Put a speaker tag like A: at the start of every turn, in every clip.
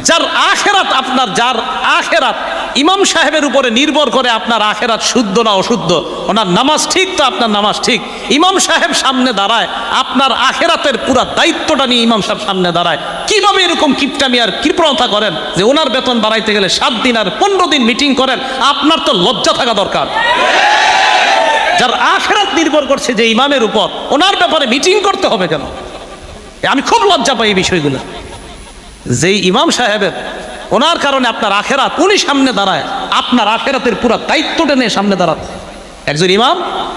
A: যার আখেরাত ইমাম সাহেবের উপরে নির্ভর করে আপনার আখেরাত শুদ্ধ না অশুদ্ধ, ওনার নামাজ ঠিক তো আপনার নামাজ ঠিক। ইমাম সাহেব সামনে দাঁড়ায়, আপনার আখেরাতের পুরো দায়িত্বটা নিয়ে ইমাম সাহেব সামনে দাঁড়ায়। কিভাবে এরকম কিপটামি আর কৃপণতা করেন যে ওনার বেতন বাড়াইতে গেলে 7 দিন আর 15 দিন মিটিং করেন? আপনার তো লজ্জা থাকা দরকার। যার আখেরাত নির্ভর করছে যে ইমামের উপর, ওনার ব্যাপারে মিটিং করতে হবে কেন? আমি খুব লজ্জা পাই এই বিষয়গুলো। যেই ইমাম সাহেবের ওনার কারণে আপনার আখেরাত, উনি সামনে দাঁড়ায়, আপনার আখেরাতের পুরো দায়িত্বটা নিয়ে সামনে দাঁড়ান একজন ইমাম।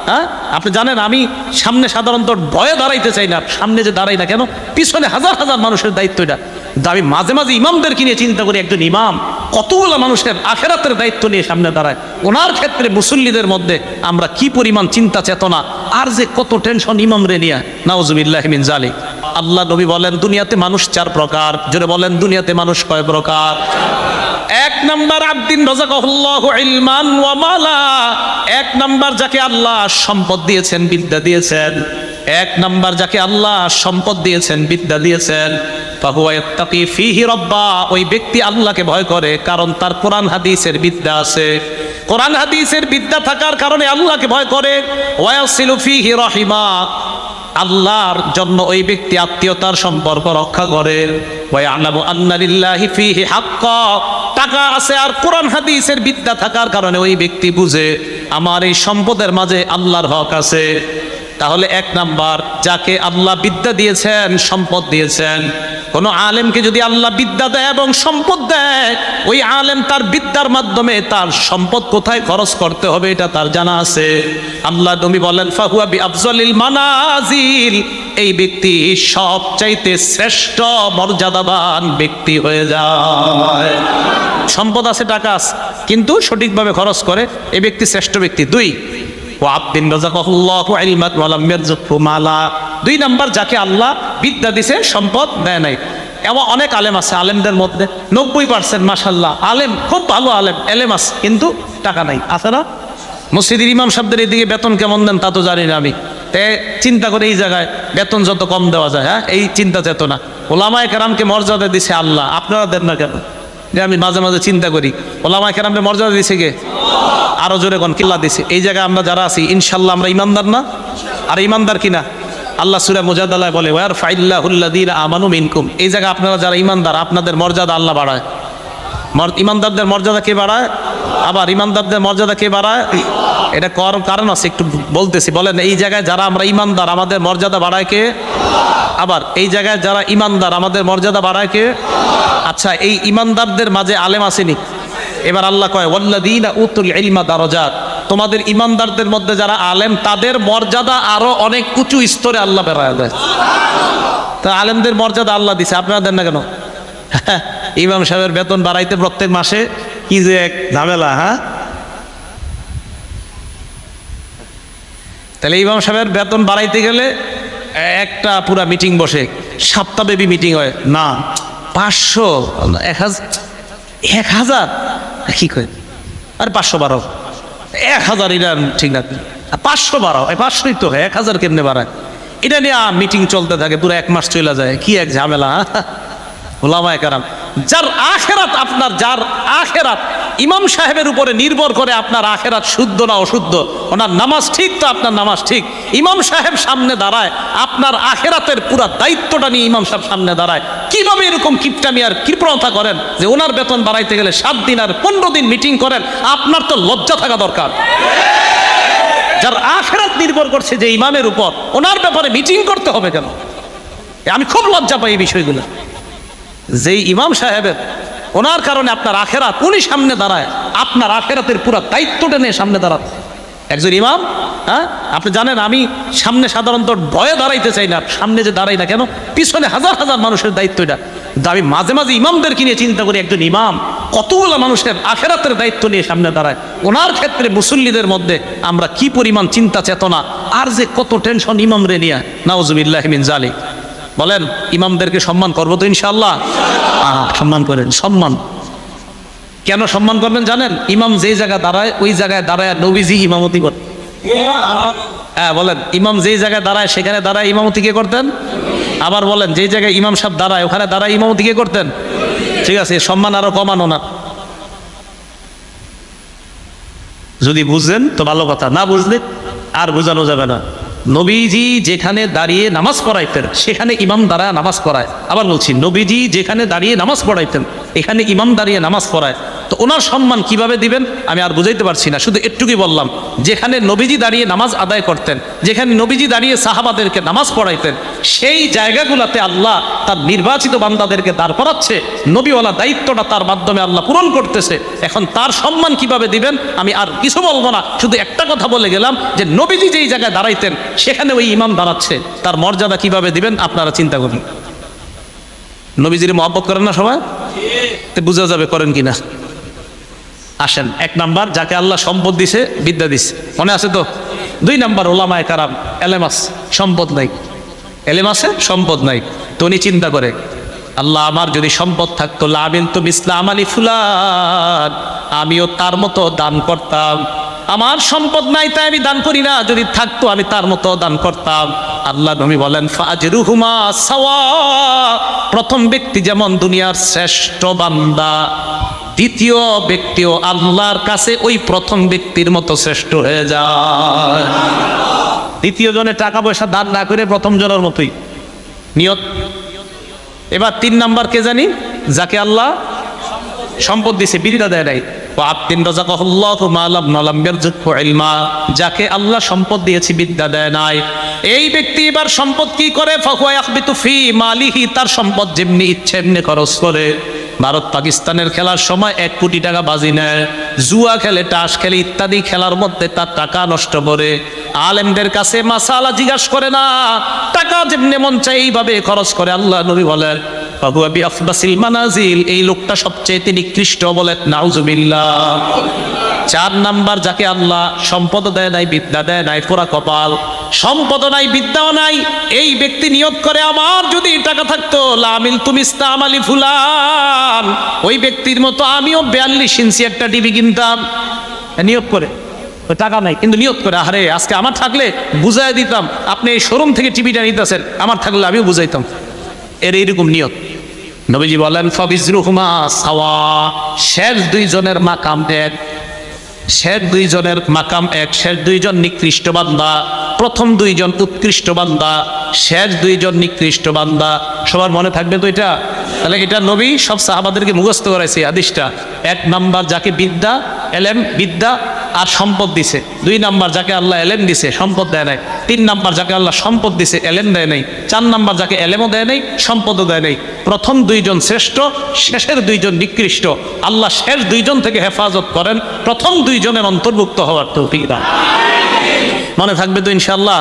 A: হ্যাঁ, আপনি জানেন আমি সামনে সাধারণত ভয়ে দাঁড়াইতে চাই না, সামনে যে দাঁড়াই না কেন, পিছনে হাজার হাজার মানুষের দায়িত্ব এটা। কিন্তু আমি মাঝে মাঝে ইমামদেরকে নিয়ে চিন্তা করি, একজন ইমাম কতগুলো মানুষের আখেরাতের দায়িত্ব নিয়ে সামনে দাঁড়ায়। ওনার ক্ষেত্রে মুসল্লিদের মধ্যে আমরা কি পরিমাণ চিন্তা চেতনা আর যে কত টেনশন ইমামরে নিয়ে, নাউজুবিল্লাহি মিন জালিক। আল্লাহ নবী বলেন দুনিয়াতে মানুষ 4 প্রকার। জোরে বলেন দুনিয়াতে মানুষ কয় প্রকার? 1 নাম্বার আব্দিন রাযাকাহুল্লাহু ইলমান ওয়া মালা। 1 নাম্বার যাকে আল্লাহ সম্পদ দিয়েছেন, বিদ্যা দিয়েছেন। 1 নাম্বার যাকে আল্লাহ সম্পদ দিয়েছেন, বিদ্যা দিয়েছেন, ফাহুয়া ইয়াত্তাকি ফীহি রাব্বা। ওই ব্যক্তি আল্লাহকে ভয় করে, কারণ তার কোরআন হাদিসের বিদ্যা আছে। কোরআন হাদিসের বিদ্যা থাকার কারণে আল্লাহকে ভয় করে। ওয়া ইয়াসিলু ফীহি রাহিমা। আল্লাহর জন্য ওই ব্যক্তি আত্মীয়তার সম্পর্ক রক্ষা করে। ওয়া ইয়ালামু আন্না লিল্লাহি ফীহি হাক্কা। টাকা আছে আর কোরআন হাদিসের বিদ্যা থাকার কারণে ওই ব্যক্তি বুঝে আমার এই সম্পদের মাঝে আল্লাহর হক আছে। তাহলে 1 নাম্বার, যাকে আল্লাহ বিদ্যা দিয়েছেন, সম্পদ দিয়েছেন। কোন আলেমকে যদি আল্লাহ বিদ্যা দেয় এবং সম্পদ দেয়, ওই আলেম তার বিদ্যার মাধ্যমে তার সম্পদ কোথায় খরচ করতে হবে এটা তার জানা আছে। আল্লাহ নবী বলেন ফাহুয়া বিআফজালিল মানাজিল। এই ব্যক্তি সবচাইতে শ্রেষ্ঠ মর্যাদাবান ব্যক্তি হয়ে যায়। সম্পদ আছে, টাকা আছে, কিন্তু সঠিকভাবে খরচ করে, এই ব্যক্তি শ্রেষ্ঠ ব্যক্তি। 2 নাম্বার, যাকে আল্লাহ বিদ্যা দিছে, সম্পদ দেয় নাই। এমন অনেক আলেম আছে, আলেমদের মধ্যে 90% মাশাআল্লাহ আলেম, খুব ভালো আলেম, এলেম আছে, কিন্তু টাকা নাই। আছে না? মসজিদের ইমাম সাহেবদের এদিকে বেতন কেমন দেন তা তো জানি না আমি। চিন্তা করে এই জায়গায় বেতন যত কম দেওয়া যায়, হ্যাঁ, এই চিন্তা চেতনা। ওলামায়ে কেরামকে মর্যাদা দিছে আল্লাহ, আপনারা দেন না কেন? যে আমি মাঝে মাঝে চিন্তা করি, ওলামায়ে কেরামকে মর্যাদা দিছে কে? আরো জোরে কোন কিল্লা দিছে। এই জায়গায় আমরা যারা আছি ইনশাল্লাহ আমরা ইমানদার না? আর ইমানদার কিনা? আল্লাহ সূরা মুজাদালায় বলে ওয়ারফাইল্লাহুল্লাযীনা আমানু মিনকুম। এই জায়গায় আপনারা যারা ইমানদার, আপনাদের মর্যাদা আল্লাহ বাড়ায়। ইমানদারদের মর্যাদা কে বাড়ায়? আবার ইমানদারদের মর্যাদা কে বাড়ায়? এটা কারণ আছে, একটু বলতেছি। বলেন এই জায়গায় যারা আমরা ইমানদার, আমাদের মর্যাদা বাড়ায় কে? আবার এই জায়গায় যারা ইমানদার, আমাদের মর্যাদা বাড়ায় কে? আচ্ছা, এই ইমানদারদের মাঝে আলেম আসেনি? এবার আল্লাহ কয় ওয়াল্লাযীনা উতুল ইলমা দারাজাত। তোমাদের ইমানদারদের মধ্যে যারা আলেম, তাদের মর্যাদা আরো অনেক উঁচু স্তরে আল্লাহ বেড়ায় দেয়। তা আলেমদের মর্যাদা আল্লাহ দিছে, আপনারা দেন না কেন? ইমাম সাহেবের বেতন বাড়াইতে প্রত্যেক মাসে কি যে এক ঝামেলা। হ্যাঁ, তাহলে ইমাম সাহেবের বেতন বাড়াইতে গেলে একটা পুরা মিটিং বসে, সপ্তাহব্যাপী মিটিং হয় না। 500, 1000 কি কয়? আর 500 বাড়াও, 1000 এটা ঠিক না, 500 বাড়াও, 500ই তো হয়, 1000 কেমনে বাড়ায়? এটা নিয়ে মিটিং চলতে থাকে, পুরো 1 মাস চলে যায়। কি এক ঝামেলা। ওলামায়ে কেরাম, যার আখেরাত ইমাম সাহেবের উপরে নির্ভর করে আপনার আখেরাত শুদ্ধ না অশুদ্ধ, ওনার নামাজ ঠিক তো আপনার নামাজ ঠিক। ইমাম সাহেব সামনে দাঁড়ায়, আপনার আখেরাতের পুরো দায়িত্বটা নিয়ে ইমাম সাহেব সামনে দাঁড়ায়। কিভাবে এরকম কিপটামি আর কৃপণতা করেন যে ওনার বেতন বাড়াইতে গেলে 7 দিন আর 15 দিন মিটিং করেন? আপনার তো লজ্জা থাকা দরকার। যার আখেরাত নির্ভর করছে যে ইমামের উপর, ওনার ব্যাপারে মিটিং করতে হবে কেন? আমি খুব লজ্জা পাই এই বিষয়গুলো। যেই ইমাম সাহেবের ওনার কারণে আপনার আখেরাত, উনি সামনে দাঁড়ায়, আপনার আখেরাতের পুরো দায়িত্বটা নিয়ে সামনে দাঁড়ান একজন ইমাম। হ্যাঁ, আপনি জানেন আমি সামনে সাধারণত ভয়ে দাঁড়াইতে চাই না, সামনে যে দাঁড়াই না কেন, পিছনে হাজার হাজার মানুষের দায়িত্ব এটা। কিন্তু আমি মাঝে মাঝে ইমামদেরকে নিয়ে চিন্তা করি, একজন ইমাম কতগুলো মানুষের আখেরাতের দায়িত্ব নিয়ে সামনে দাঁড়ায়। ওনার ক্ষেত্রে মুসল্লিদের মধ্যে আমরা কি পরিমাণ চিন্তা চেতনা আর যে কত টেনশন ইমামরে নিয়ে, নাউজুবিল্লাহি মিন জালিক। বলেন ইমামদেরকে সম্মান করবো তো ইনশাআল্লাহ? সম্মান করেন। সম্মান কেন সম্মান করবেন জানেন? ইমাম যেই জায়গায় দাঁড়ায়, ওই জায়গায় দাঁড়ায় নবীজি ইমামতি করতেন। হ্যাঁ, বলেন ইমাম যেই জায়গায় দাঁড়ায়, সেখানে দাঁড়ায় ইমামতি কে করতেন? আবার বলেন যেই জায়গায় ইমাম সাহেব দাঁড়ায়, ওখানে দাঁড়ায় ইমামতি কে করতেন? ঠিক আছে, সম্মান আরো কমানো না। যদি বুঝলেন তো ভালো কথা, না বুঝলে আর বোঝানো যাবে না। নবীজি যেখানে দাঁড়িয়ে নামাজ পড়াইতেন সেখানে ইমাম দাঁড়ায় নামাজ পড়ায়। আবার বলছি, নবীজি যেখানে দাঁড়িয়ে নামাজ পড়াইতেন এখানে ইমাম দাঁড়িয়ে নামাজ পড়ায়। তো ওনার সম্মান কিভাবে দিবেন আমি আর বুঝাইতে পারছি না, শুধু একটুকুই বললাম। যেখানে নবীজি দাঁড়িয়ে নামাজ আদায় করতেন, যেখানে নবীজি দাঁড়িয়ে সাহাবাদেরকে নামাজ পড়াইতেন, সেই জায়গাগুলোতে আল্লাহ তার নির্বাচিত বান্দাদেরকে দাঁড় করাচ্ছে। নবীওয়ালা দায়িত্বটা তার মাধ্যমে আল্লাহ পূরণ করতেছে। এখন তার সম্মান কিভাবে দিবেন আমি আর কিছু বলবো না, শুধু একটা কথা বলে গেলাম যে নবীজি যেই জায়গায় দাঁড়াইতেন সেখানে ওই ইমাম দাঁড়াচ্ছে, তার মর্যাদা কিভাবে দিবেন আপনারা চিন্তা করুন। নবীজির মহব্বত করেন না সবাই? তো বোঝা যাবে করেন কিনা। আসেন, 1 নাম্বার যাকে আল্লাহ সম্পদ দিছে, বিদ্যা দিছে, মনে আছে তো? 2 নাম্বার ওলামায়ে কারাম, এলেম আছে, সম্পদ নাই। এলেম আছে, সম্পদ নাই। তো উনি চিন্তা করে, আল্লাহ আমার যদি সম্পদ থাকতো লাবিন তো ইসলাম আলী ফুলান, আমিও তার মতো দান করতাম। আমার সম্পদ নাই তাই আমি দান করি না, যদি থাকতো আমি তার মতো দান করতাম। আল্লাহ নবী বলেন ফাজরুহুমা সাওয়া, প্রথম ব্যক্তি যেমন দুনিয়ার শ্রেষ্ঠ বান্দা, দ্বিতীয় ব্যক্তিও আল্লাহর কাছে ওই প্রথম ব্যক্তির মতো শ্রেষ্ঠ হয়ে যায়। দ্বিতীয় জনের টাকা পয়সা দান না করে প্রথম জনের মতোই নিয়ত। এবার 3 নাম্বার কে জানি? যাকে আল্লাহ সম্পদ দিছে, বিদ্যা দেয় নাই। যাকে আল্লাহ সম্পদ দিয়েছে, বিদ্যা দেয় নাই, এই ব্যক্তি এবার সম্পদ কি করে? তার সম্পদ যেমনি ইচ্ছে এমনি খরচ করে। ভারত পাকিস্তানের খেলার সময় 1 কোটি টাকা বাজি নেয়, জুয়া খেলে, তাস খেলে, ইত্যাদি খেলার মধ্যে তার টাকা নষ্ট করে। আলেমদের কাছে মাসালা জিজ্ঞাসা করে না, টাকা যেমনি মন চাই এইভাবে খরচ করে। আল্লাহ নবী বলেন এই লোকটা সবচেয়ে নিকৃষ্ট, বলে নাউজুবিল্লাহ। 4 নাম্বার যাকে আল্লাহ সম্পদ দেয় নাই, বিদ্যা দেয় নাই, পোড়া কপাল, সম্পদ নাই, বিদ্যাও নাই, এই ব্যক্তি নিয়ত করে আমার যদি টাকা থাকতো লামিল তুমি ইসলাম আলী ফুলান, ওই ব্যক্তির মতো আমিও 42 ইঞ্চি একটা টিভি কিনতাম। নিয়ত করে, টাকা নাই কিন্তু নিয়ত করে, আরে আজকে আমার থাকলে বুঝাই দিতাম, আপনি এই শোরুম থেকে টিভিটা নিতেছেন, আমার থাকলে আমিও বুঝাইতাম। এইরকম নিয়ত। নবীজি বলেন ফাবিজরুহুমা সাওয়া, শেষ 2 জনের মাকাম এক, শেষ 2 জনের মাকাম এক। শেষ 2 জন নিকৃষ্ট বান্দা, প্রথম 2 জন উৎকৃষ্ট বান্দা, শেষ 2 জন নিকৃষ্ট বান্দা। সবার মনে থাকবে তো এটা? তাহলে এটা নবী সব সাহাবাদেরকে মুখস্থ করাইছে হাদিসটা। 1 নাম্বার যাকে বিদ্যা, এলেম, বিদ্যা আর সম্পদ দিছে। 2 নাম্বার যাকে আল্লাহ এলেম দিছে, সম্পদ দেয় নাই। 3 নাম্বার যাকে আল্লাহ সম্পদ দিছে, এলেম দেয় নাই। 4 নাম্বার যাকে এলেমও দেয় নাই, সম্পদও দেয় নাই। প্রথম 2 জন শ্রেষ্ঠ, শেষের 2 জন নিকৃষ্ট। আল্লাহ শেষ 2 জন থেকে হেফাজত করেন, প্রথম 2 জনের অন্তর্ভুক্ত হওয়ার তৌফিক দান। মনে থাকবে তো ইনশাআল্লাহ?